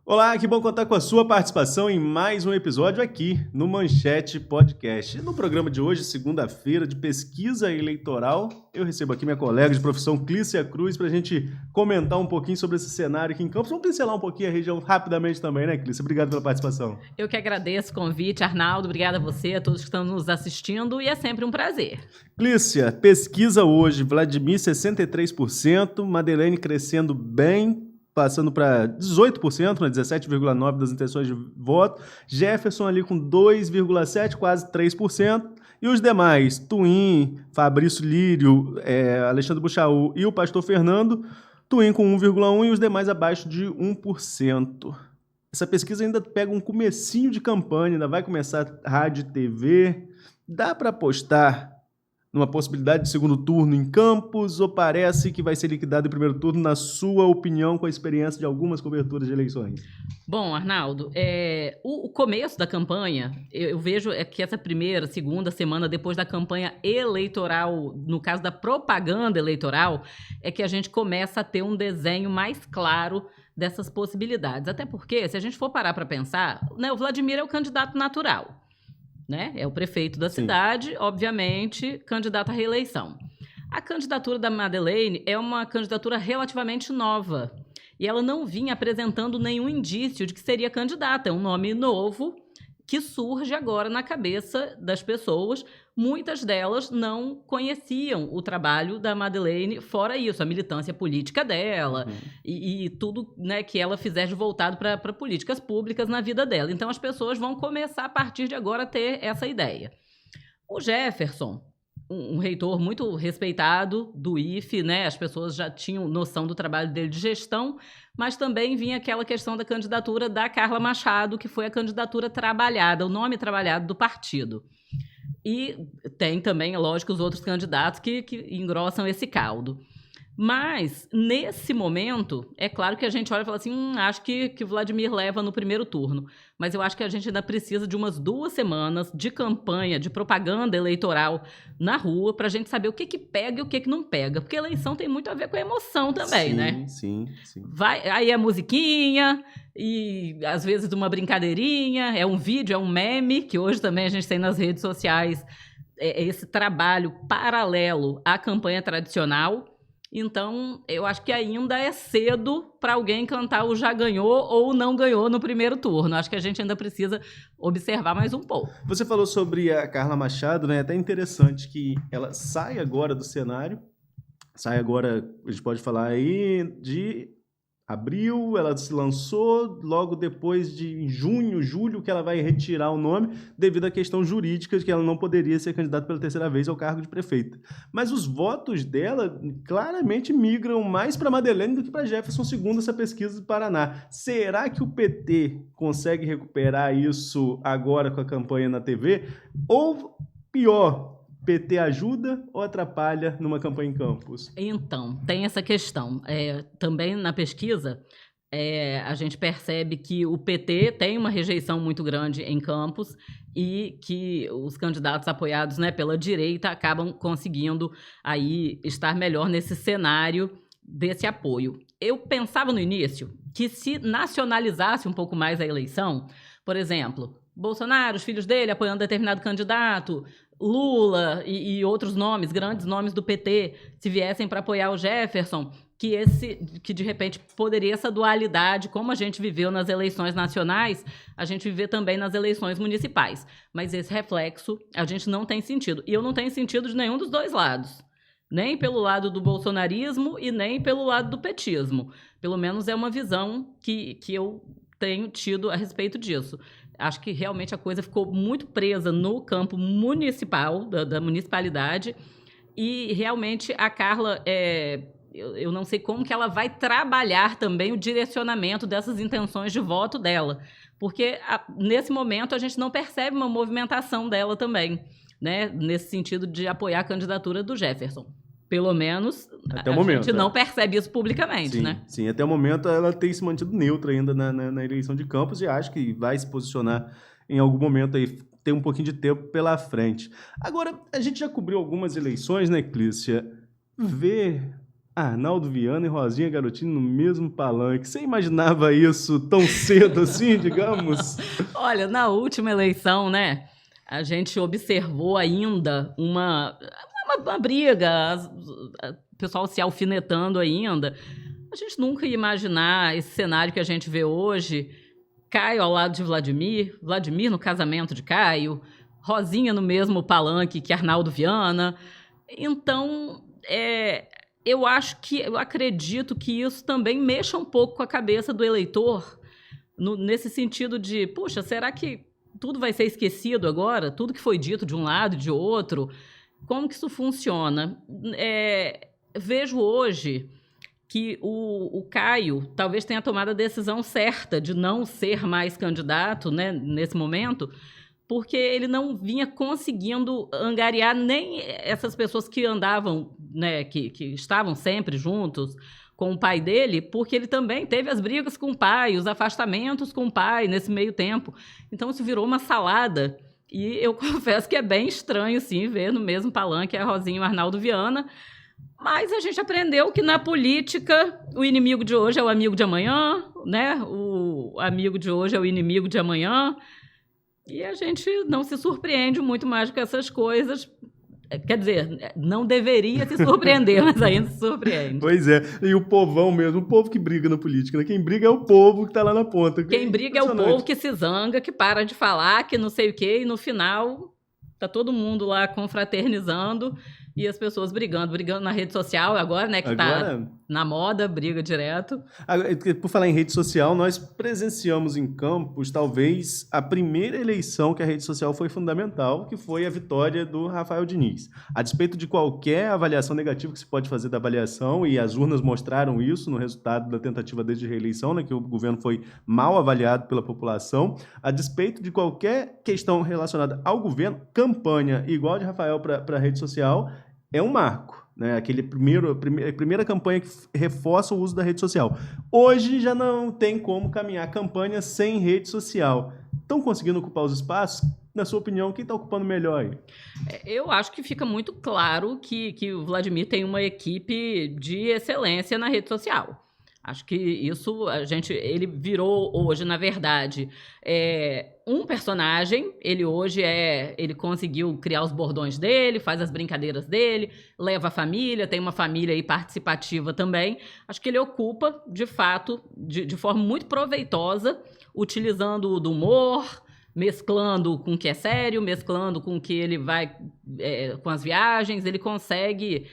Olá, que bom contar com a sua participação em mais um episódio aqui no Manchete Podcast. No programa de hoje, segunda-feira, de pesquisa eleitoral, eu recebo aqui minha colega de profissão, Clícia Cruz, para a gente comentar um pouquinho sobre esse cenário aqui em Campos. Vamos pincelar um pouquinho a região rapidamente também, né, Clícia? Obrigado pela participação. Eu que agradeço o convite, Arnaldo. Obrigada a você, a todos que estão nos assistindo, e é sempre um prazer. Clícia, pesquisa hoje, Vladimir 63%, Madeleine crescendo bem, passando para 18%, né, 17,9% das intenções de voto. Jefferson ali com 2,7%, quase 3%. E os demais, Twin, Fabrício Lírio, Alexandre Buchaú e o Pastor Fernando, Twin com 1,1% e os demais abaixo de 1%. Essa pesquisa ainda pega um comecinho de campanha, ainda vai começar rádio e TV. Dá para apostar numa possibilidade de segundo turno em Campos, ou parece que vai ser liquidado em primeiro turno, na sua opinião, com a experiência de algumas coberturas de eleições? Bom, Arnaldo, o começo da campanha, eu vejo que essa primeira, segunda semana depois da campanha eleitoral, no caso da propaganda eleitoral, é que a gente começa a ter um desenho mais claro dessas possibilidades. Até porque, se a gente for parar para pensar, né, o Vladimir é o candidato natural. Né? É o prefeito da cidade, obviamente, candidato à reeleição. A candidatura da Madeleine é uma candidatura relativamente nova e ela não vinha apresentando nenhum indício de que seria candidata. É um nome novo que surge agora na cabeça das pessoas. Muitas delas não conheciam o trabalho da Madeleine, fora isso, a militância política dela e tudo, né, que ela fizer de voltado para políticas públicas na vida dela. Então, as pessoas vão começar, a partir de agora, a ter essa ideia. O Jefferson, um reitor muito respeitado do IFE, né? As pessoas já tinham noção do trabalho dele de gestão, mas também vinha aquela questão da candidatura da Carla Machado, que foi a candidatura trabalhada, o nome trabalhado do partido. E tem também, lógico, os outros candidatos que engrossam esse caldo. Mas, nesse momento, é claro que a gente olha e fala assim, acho que o Vladimir leva no primeiro turno. Mas eu acho que a gente ainda precisa de umas 2 semanas de campanha, de propaganda eleitoral na rua, para a gente saber o que pega e o que não pega. Porque a eleição tem muito a ver com a emoção também, né? Sim. Aí é musiquinha e, às vezes, uma brincadeirinha, é um vídeo, é um meme, que hoje também a gente tem nas redes sociais, esse trabalho paralelo à campanha tradicional. Então, eu acho que ainda é cedo para alguém cantar o já ganhou ou não ganhou no primeiro turno. Acho que a gente ainda precisa observar mais um pouco. Você falou sobre a Carla Machado, né? É até interessante que ela sai agora do cenário. Sai agora, a gente pode falar aí, de abril, ela se lançou, logo depois de junho, julho, que ela vai retirar o nome, devido à questão jurídica de que ela não poderia ser candidata pela terceira vez ao cargo de prefeita. Mas os votos dela claramente migram mais para Madeleine do que para Jefferson, segundo essa pesquisa do Paraná. Será que o PT consegue recuperar isso agora com a campanha na TV? Ou, pior, PT ajuda ou atrapalha numa campanha em Campos? Então, tem essa questão. Também na pesquisa, a gente percebe que o PT tem uma rejeição muito grande em Campos e que os candidatos apoiados, né, pela direita acabam conseguindo aí estar melhor nesse cenário desse apoio. Eu pensava no início que se nacionalizasse um pouco mais a eleição, por exemplo, Bolsonaro, os filhos dele apoiando determinado candidato, Lula e outros nomes, grandes nomes do PT, se viessem para apoiar o Jefferson, que de repente poderia essa dualidade, como a gente viveu nas eleições nacionais, a gente viver também nas eleições municipais. Mas esse reflexo a gente não tem sentido. E eu não tenho sentido de nenhum dos dois lados. Nem pelo lado do bolsonarismo e nem pelo lado do petismo. Pelo menos é uma visão que eu tenho tido a respeito disso. Acho que realmente a coisa ficou muito presa no campo municipal, da municipalidade, e realmente a Carla, eu não sei como que ela vai trabalhar também o direcionamento dessas intenções de voto dela, porque nesse momento a gente não percebe uma movimentação dela também, né, nesse sentido de apoiar a candidatura do Jefferson. Pelo menos até o momento, gente não percebe isso publicamente, sim, né? Sim, até o momento ela tem se mantido neutra ainda na eleição de Campos e acho que vai se posicionar em algum momento aí, tem um pouquinho de tempo pela frente. Agora, a gente já cobriu algumas eleições, né, Clícia? Ver Arnaldo Viana e Rosinha Garotinho no mesmo palanque. Você imaginava isso tão cedo assim, digamos? Olha, na última eleição, né, a gente observou ainda uma briga, o pessoal se alfinetando ainda. A gente nunca ia imaginar esse cenário que a gente vê hoje. Caio ao lado de Vladimir, Vladimir no casamento de Caio, Rosinha no mesmo palanque que Arnaldo Viana. Então, eu acredito que isso também mexa um pouco com a cabeça do eleitor, nesse sentido de, puxa, será que tudo vai ser esquecido agora? Tudo que foi dito de um lado e de outro? Como que isso funciona? Vejo hoje que o Caio talvez tenha tomado a decisão certa de não ser mais candidato, né, nesse momento, porque ele não vinha conseguindo angariar nem essas pessoas que andavam, né, que estavam sempre juntos com o pai dele, porque ele também teve as brigas com o pai, os afastamentos com o pai nesse meio tempo. Então, isso virou uma salada. E eu confesso que é bem estranho, sim, ver no mesmo palanque a Rosinha e o Arnaldo Viana. Mas a gente aprendeu que na política o inimigo de hoje é o amigo de amanhã, né? O amigo de hoje é o inimigo de amanhã. E a gente não se surpreende muito mais com essas coisas. Quer dizer, não deveria se surpreender, mas ainda se surpreende. Pois é. E o povão mesmo, o povo que briga na política, né? Quem briga é o povo que está lá na ponta. Quem briga é o povo que se zanga, que para de falar, que não sei o quê, e no final tá todo mundo lá confraternizando e as pessoas brigando na rede social agora, né, que agora, tá na moda, briga direto. Por falar em rede social, nós presenciamos em Campos, talvez, a primeira eleição que a rede social foi fundamental, que foi a vitória do Rafael Diniz. A despeito de qualquer avaliação negativa que se pode fazer da avaliação, e as urnas mostraram isso no resultado da tentativa de reeleição, né, que o governo foi mal avaliado pela população, a despeito de qualquer questão relacionada ao governo, campanha igual de Rafael para a rede social é um marco, né? A primeira campanha que reforça o uso da rede social. Hoje já não tem como caminhar campanha sem rede social. Estão conseguindo ocupar os espaços? Na sua opinião, quem está ocupando melhor aí? Eu acho que fica muito claro que o Vladimir tem uma equipe de excelência na rede social. Acho que isso, ele virou hoje, na verdade, um personagem. Ele conseguiu criar os bordões dele, faz as brincadeiras dele, leva a família, tem uma família aí participativa também. Acho que ele ocupa, de fato, de forma muito proveitosa, utilizando do humor, mesclando com o que é sério, mesclando com o que ele vai com as viagens. Ele consegue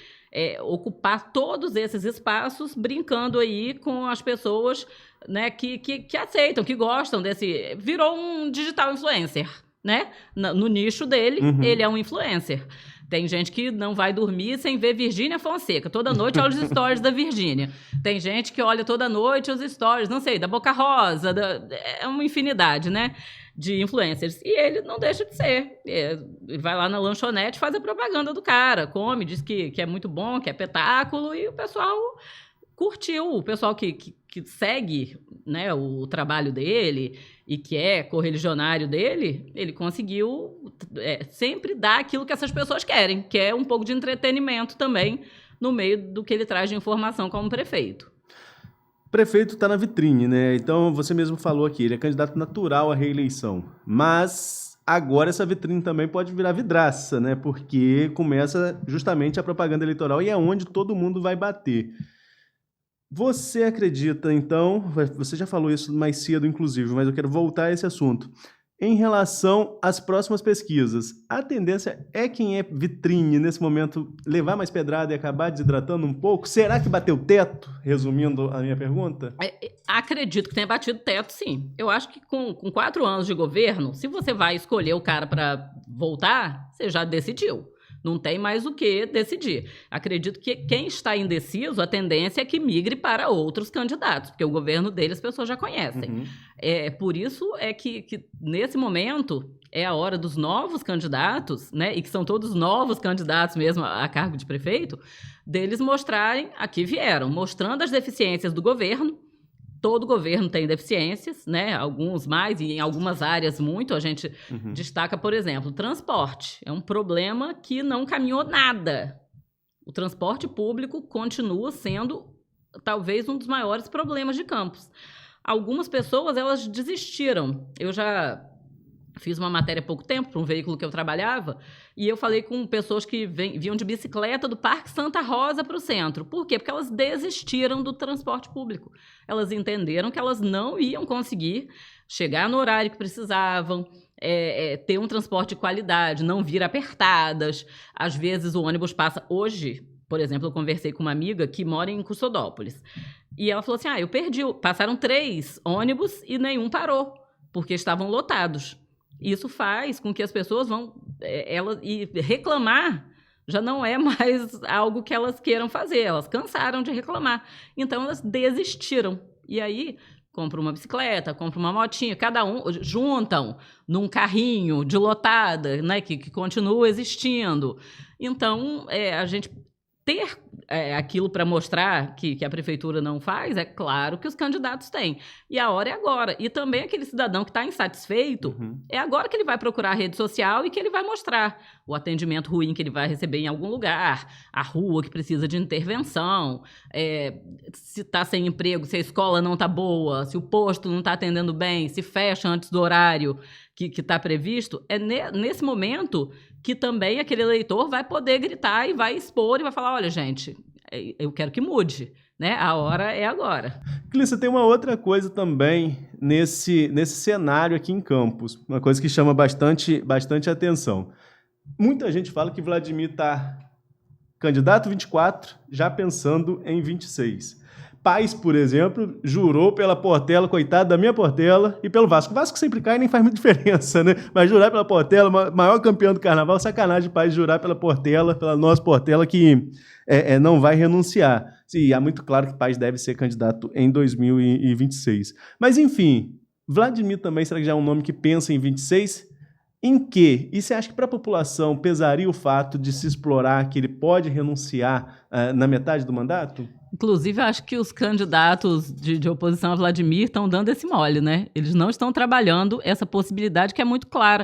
ocupar todos esses espaços, brincando aí com as pessoas, né, que aceitam, que gostam desse... Virou um digital influencer, né? No nicho dele, ele é um influencer. Tem gente que não vai dormir sem ver Virgínia Fonseca. Toda noite olha os stories da Virgínia. Tem gente que olha toda noite os stories, não sei, da Boca Rosa, é uma infinidade, né, de influencers. E ele não deixa de ser. Vai lá na lanchonete, faz a propaganda do cara, come, diz que é muito bom, que é espetáculo, e o pessoal curtiu. O pessoal que segue, né, o trabalho dele e que é correligionário dele, ele conseguiu sempre dar aquilo que essas pessoas querem, que é um pouco de entretenimento também, no meio do que ele traz de informação como prefeito. O prefeito está na vitrine, né? Então, você mesmo falou aqui, ele é candidato natural à reeleição. Mas agora essa vitrine também pode virar vidraça, né? Porque começa justamente a propaganda eleitoral e é onde todo mundo vai bater. Você acredita, então, você já falou isso mais cedo, inclusive, mas eu quero voltar a esse assunto. Em relação às próximas pesquisas, a tendência é quem é vitrine nesse momento levar mais pedrada e acabar desidratando um pouco? Será que bateu teto? Resumindo a minha pergunta. Acredito que tenha batido teto, sim. Eu acho que com 4 anos de governo, se você vai escolher o cara para voltar, você já decidiu. Não tem mais o que decidir. Acredito que quem está indeciso, a tendência é que migre para outros candidatos, porque o governo dele as pessoas já conhecem. Por isso é que nesse momento é a hora dos novos candidatos, né, e que são todos novos candidatos mesmo a cargo de prefeito, deles mostrarem a que vieram, mostrando as deficiências do governo. Todo governo tem deficiências, né? Alguns mais, e em algumas áreas muito. A gente destaca, por exemplo, o transporte. É um problema que não caminhou nada. O transporte público continua sendo talvez um dos maiores problemas de Campos. Algumas pessoas, elas desistiram. Eu já fiz uma matéria há pouco tempo para um veículo que eu trabalhava e eu falei com pessoas que vinham de bicicleta do Parque Santa Rosa para o centro. Por quê? Porque elas desistiram do transporte público. Elas entenderam que elas não iam conseguir chegar no horário que precisavam, ter um transporte de qualidade, não vir apertadas. Às vezes o ônibus passa... Hoje, por exemplo, eu conversei com uma amiga que mora em Custódópolis e ela falou assim, eu perdi, passaram 3 ônibus e nenhum parou, porque estavam lotados. Isso faz com que as pessoas vão... e reclamar já não é mais algo que elas queiram fazer, elas cansaram de reclamar. Então, elas desistiram. E aí, compram uma bicicleta, compram uma motinha, cada um juntam num carrinho de lotada, né, que continua existindo. Então, a gente ter aquilo para mostrar que a prefeitura não faz, é claro que os candidatos têm. E a hora é agora. E também aquele cidadão que está insatisfeito, é agora que ele vai procurar a rede social e que ele vai mostrar o atendimento ruim que ele vai receber em algum lugar, a rua que precisa de intervenção, se está sem emprego, se a escola não está boa, se o posto não está atendendo bem, se fecha antes do horário que está previsto. É nesse momento que também aquele eleitor vai poder gritar e vai expor e vai falar, olha, gente, eu quero que mude, né? A hora é agora. Clícia, tem uma outra coisa também nesse cenário aqui em Campos, uma coisa que chama bastante atenção. Muita gente fala que Vladimir está candidato 24, já pensando em 26. Paes, por exemplo, jurou pela Portela, coitado da minha Portela, e pelo Vasco. O Vasco sempre cai e nem faz muita diferença, né? Mas jurar pela Portela, maior campeão do carnaval, sacanagem Paes jurar pela Portela, pela nossa Portela, que não vai renunciar. Sim, é muito claro que Paes deve ser candidato em 2026. Mas, enfim, Vladimir também, será que já é um nome que pensa em 26? Em quê? E você acha que para a população pesaria o fato de se explorar que ele pode renunciar na metade do mandato? Inclusive, eu acho que os candidatos de oposição a Vladimir estão dando esse mole, né? Eles não estão trabalhando essa possibilidade que é muito clara.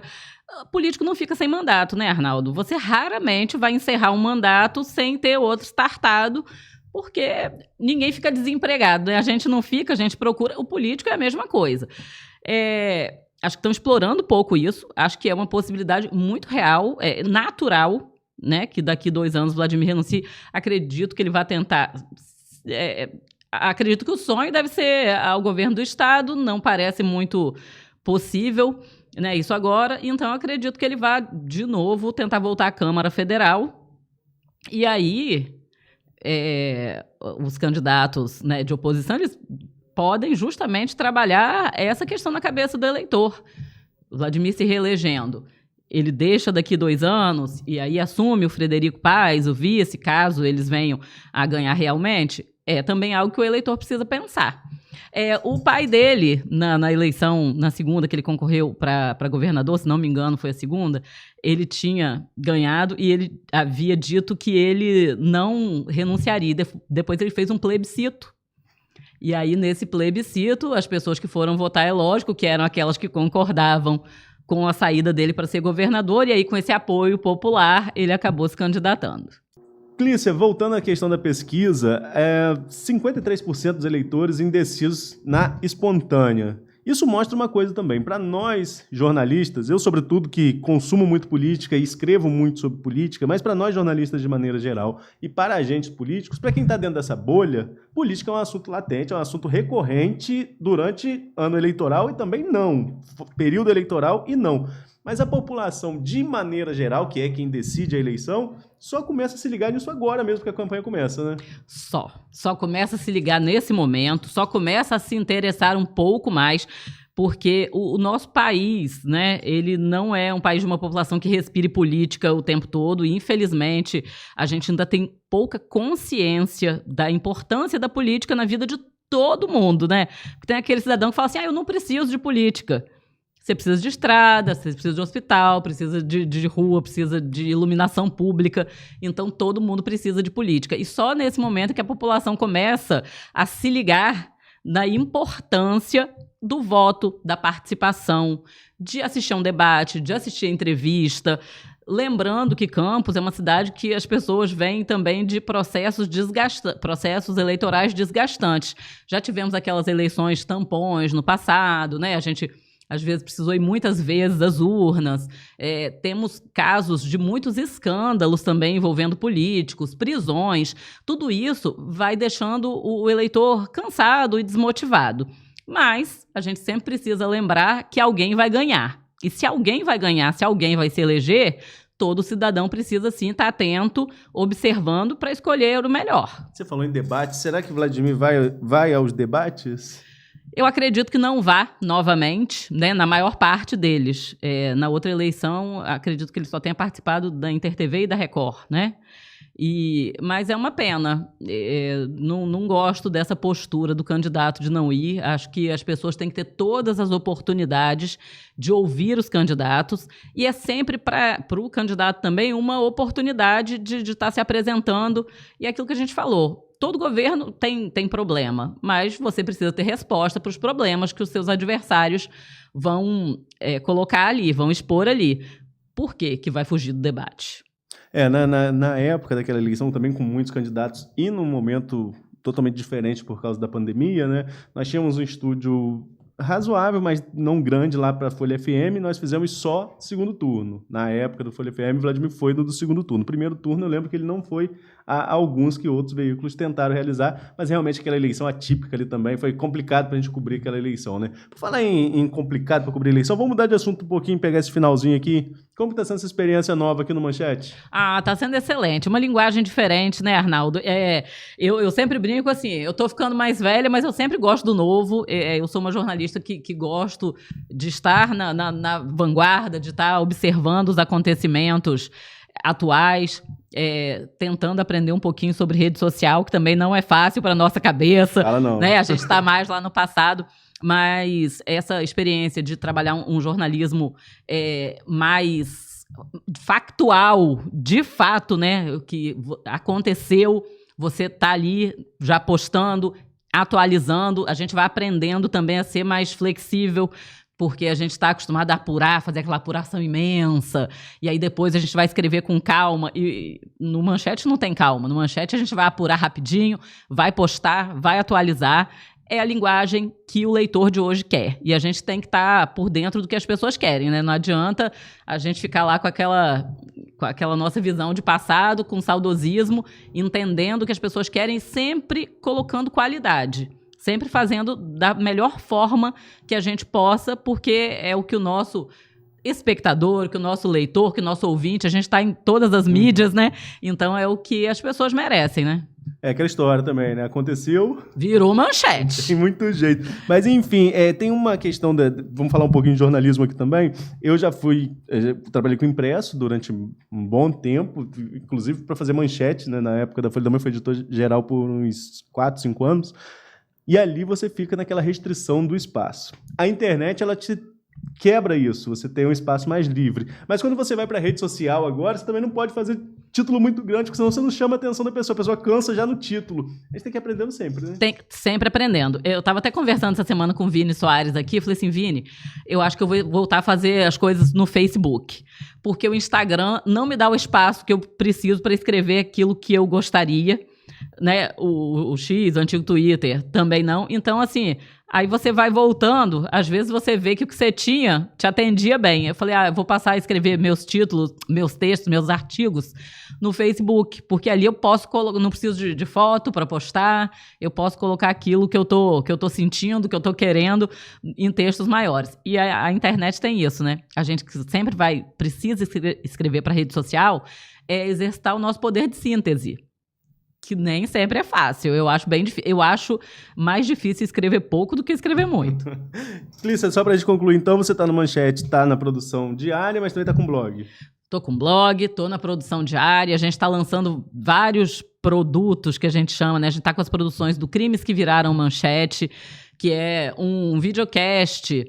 O político não fica sem mandato, né, Arnaldo? Você raramente vai encerrar um mandato sem ter outro startado, porque ninguém fica desempregado, né? A gente não fica, a gente procura. O político é a mesma coisa. Acho que estão explorando pouco isso. Acho que é uma possibilidade muito real, natural, né? Que daqui 2 anos Vladimir renuncie. Acredito que ele vai tentar... acredito que o sonho deve ser ao governo do estado, não parece muito possível, né, isso agora, então acredito que ele vai de novo tentar voltar à Câmara Federal, e aí os candidatos, né, de oposição, eles podem justamente trabalhar essa questão na cabeça do eleitor. O Vladimir se reelegendo, ele deixa daqui 2 anos e aí assume o Frederico Paes, o vice, caso eles venham a ganhar realmente, é também algo que o eleitor precisa pensar. O pai dele, na eleição, na segunda que ele concorreu para governador, se não me engano foi a segunda, ele tinha ganhado e ele havia dito que ele não renunciaria. Depois ele fez um plebiscito. E aí, nesse plebiscito, as pessoas que foram votar, é lógico que eram aquelas que concordavam com a saída dele para ser governador, e aí, com esse apoio popular, ele acabou se candidatando. Clícia, voltando à questão da pesquisa, 53% dos eleitores indecisos na espontânea. Isso mostra uma coisa também. Para nós, jornalistas, eu, sobretudo, que consumo muito política e escrevo muito sobre política, mas para nós, jornalistas de maneira geral, e para agentes políticos, para quem está dentro dessa bolha, política é um assunto latente, é um assunto recorrente durante ano eleitoral e também não. Período eleitoral e não. Mas a população, de maneira geral, que é quem decide a eleição, só começa a se ligar nisso agora mesmo que a campanha começa, né? Só começa a se ligar nesse momento, só começa a se interessar um pouco mais, porque o nosso país, né, ele não é um país de uma população que respire política o tempo todo, e infelizmente a gente ainda tem pouca consciência da importância da política na vida de todo mundo, né? Porque tem aquele cidadão que fala assim, eu não preciso de política. Você precisa de estrada, você precisa de hospital, precisa de rua, precisa de iluminação pública. Então, todo mundo precisa de política. E só nesse momento que a população começa a se ligar na importância do voto, da participação, de assistir a um debate, de assistir a entrevista, Lembrando que Campos é uma cidade que as pessoas vêm também de processos eleitorais desgastantes. Já tivemos aquelas eleições tampões no passado, né? A gente, às vezes, precisou ir muitas vezes às urnas. Temos casos de muitos escândalos também envolvendo políticos, prisões. Tudo isso vai deixando o eleitor cansado e desmotivado. Mas a gente sempre precisa lembrar que alguém vai ganhar. E se alguém vai ganhar, se alguém vai se eleger, todo cidadão precisa, sim, estar atento, observando para escolher o melhor. Você falou em debate. Será que Vladimir vai aos debates? Eu acredito que não vá novamente, né, na maior parte deles. Na outra eleição, acredito que ele só tenha participado da InterTV e da Record, né? Mas é uma pena. Não gosto dessa postura do candidato de não ir. Acho que as pessoas têm que ter todas as oportunidades de ouvir os candidatos, e é sempre para o candidato também uma oportunidade de estar se apresentando. E é aquilo que a gente falou. Todo governo tem problema, mas você precisa ter resposta para os problemas que os seus adversários vão colocar ali, vão expor ali. Por que vai fugir do debate? Na época daquela eleição, também com muitos candidatos, e num momento totalmente diferente por causa da pandemia, né? Nós tínhamos um estúdio razoável, mas não grande lá para a Folha FM, nós fizemos só segundo turno. Na época do Folha FM, Vladimir foi no do segundo turno. Primeiro turno, eu lembro que ele não foi a alguns que outros veículos tentaram realizar, mas realmente aquela eleição atípica ali também, foi complicado para a gente cobrir aquela eleição, né? Por falar em complicado para cobrir a eleição, vamos mudar de assunto um pouquinho, pegar esse finalzinho aqui. Como está sendo essa experiência nova aqui no Manchete? Tá sendo excelente. Uma linguagem diferente, né, Arnaldo? Eu sempre brinco assim, eu tô ficando mais velha, mas eu sempre gosto do novo. Eu sou uma jornalista que gosto de estar na vanguarda, de estar observando os acontecimentos atuais, tentando aprender um pouquinho sobre rede social, que também não é fácil para nossa cabeça. Fala não. Né? A gente está mais lá no passado. Mas essa experiência de trabalhar um jornalismo mais factual, de fato, né, o que aconteceu, você está ali já postando, atualizando, a gente vai aprendendo também a ser mais flexível, porque a gente está acostumado a apurar, fazer aquela apuração imensa, e aí depois a gente vai escrever com calma, e no Manchete não tem calma, no Manchete a gente vai apurar rapidinho, vai postar, vai atualizar. É a linguagem que o leitor de hoje quer. E a gente tem que estar por dentro do que as pessoas querem, né? Não adianta a gente ficar lá com aquela nossa visão de passado, com saudosismo, entendendo o que as pessoas querem, sempre colocando qualidade. Sempre fazendo da melhor forma que a gente possa, porque é o que o nosso espectador, que o nosso leitor, que o nosso ouvinte, a gente está em todas as mídias, né? Então é o que as pessoas merecem, né? É aquela história também, né? Aconteceu... Virou Manchete. Tem muito jeito. Mas, enfim, tem uma questão... Vamos falar um pouquinho de jornalismo aqui também. Eu já trabalhei com impresso durante um bom tempo, inclusive para fazer manchete, né? Na época da Folha da Manhã, fui editor-geral por uns 4, 5 anos. E ali você fica naquela restrição do espaço. A internet, ela te quebra isso, você tem um espaço mais livre. Mas quando você vai para a rede social agora, você também não pode fazer título muito grande, porque senão você não chama a atenção da pessoa. A pessoa cansa já no título. A gente tem que ir aprendendo sempre, né? Tem sempre aprendendo. Eu estava até conversando essa semana com o Vini Soares aqui, falei assim, Vini, eu acho que eu vou voltar a fazer as coisas no Facebook, porque o Instagram não me dá o espaço que eu preciso para escrever aquilo que eu gostaria, né? O X, o antigo Twitter, também não. Então, assim, aí você vai voltando, às vezes você vê que o que você tinha te atendia bem. Eu falei, eu vou passar a escrever meus títulos, meus textos, meus artigos no Facebook, porque ali eu posso não preciso de foto para postar, eu posso colocar aquilo que eu tô sentindo, que eu tô querendo em textos maiores. E a internet tem isso, né? A gente que sempre precisa escrever para rede social, exercitar o nosso poder de síntese, que nem sempre é fácil. Eu acho mais difícil escrever pouco do que escrever muito. Clícia, só pra gente concluir, então, você tá no Manchete, tá na produção diária, mas também tá com blog. Tô com blog, tô na produção diária, a gente tá lançando vários produtos que a gente chama, né? A gente tá com as produções do Crimes que Viraram Manchete, que é um videocast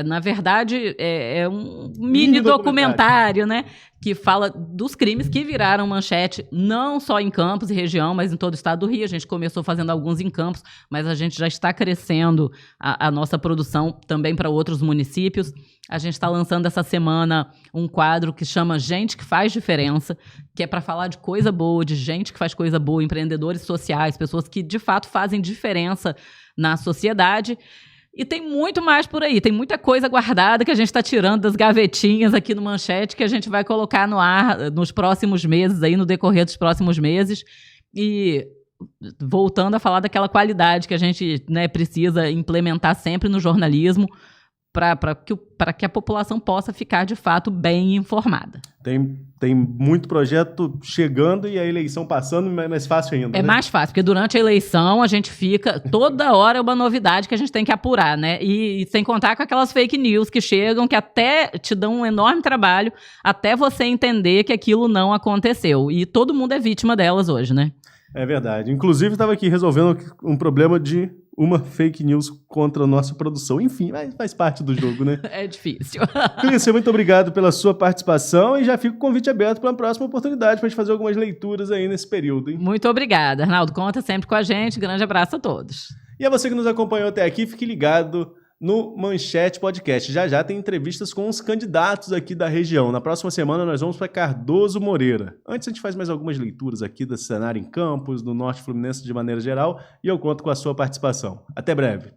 Na verdade, é um mini documentário, né? Que fala dos crimes que viraram manchete, não só em Campos e região, mas em todo o estado do Rio. A gente começou fazendo alguns em Campos, mas a gente já está crescendo a nossa produção também para outros municípios. A gente está lançando essa semana um quadro que chama Gente que Faz Diferença, que é para falar de coisa boa, de gente que faz coisa boa, empreendedores sociais, pessoas que de fato fazem diferença na sociedade. E tem muito mais por aí, tem muita coisa guardada que a gente está tirando das gavetinhas aqui no Manchete, que a gente vai colocar no ar nos próximos meses, aí no decorrer dos próximos meses. E voltando a falar daquela qualidade que a gente, né, precisa implementar sempre no jornalismo, para que a população possa ficar, de fato, bem informada. Tem muito projeto chegando e a eleição passando, é mais fácil ainda. É, né? Mais fácil, porque durante a eleição a gente fica... Toda hora é uma novidade que a gente tem que apurar, né? E sem contar com aquelas fake news que chegam, que até te dão um enorme trabalho, até você entender que aquilo não aconteceu. E todo mundo é vítima delas hoje, né? É verdade. Inclusive, estava aqui resolvendo um problema de uma fake news contra a nossa produção. Enfim, faz parte do jogo, né? É difícil. Clícia, muito obrigado pela sua participação e já fica o convite aberto para uma próxima oportunidade para a gente fazer algumas leituras aí nesse período, hein? Muito obrigada, Arnaldo. Conta sempre com a gente. Grande abraço a todos. E a você que nos acompanhou até aqui, fique ligado no Manchete Podcast. Já tem entrevistas com os candidatos aqui da região. Na próxima semana nós vamos para Cardoso Moreira. Antes a gente faz mais algumas leituras aqui do cenário em Campos, do Norte Fluminense de maneira geral, e eu conto com a sua participação. Até breve.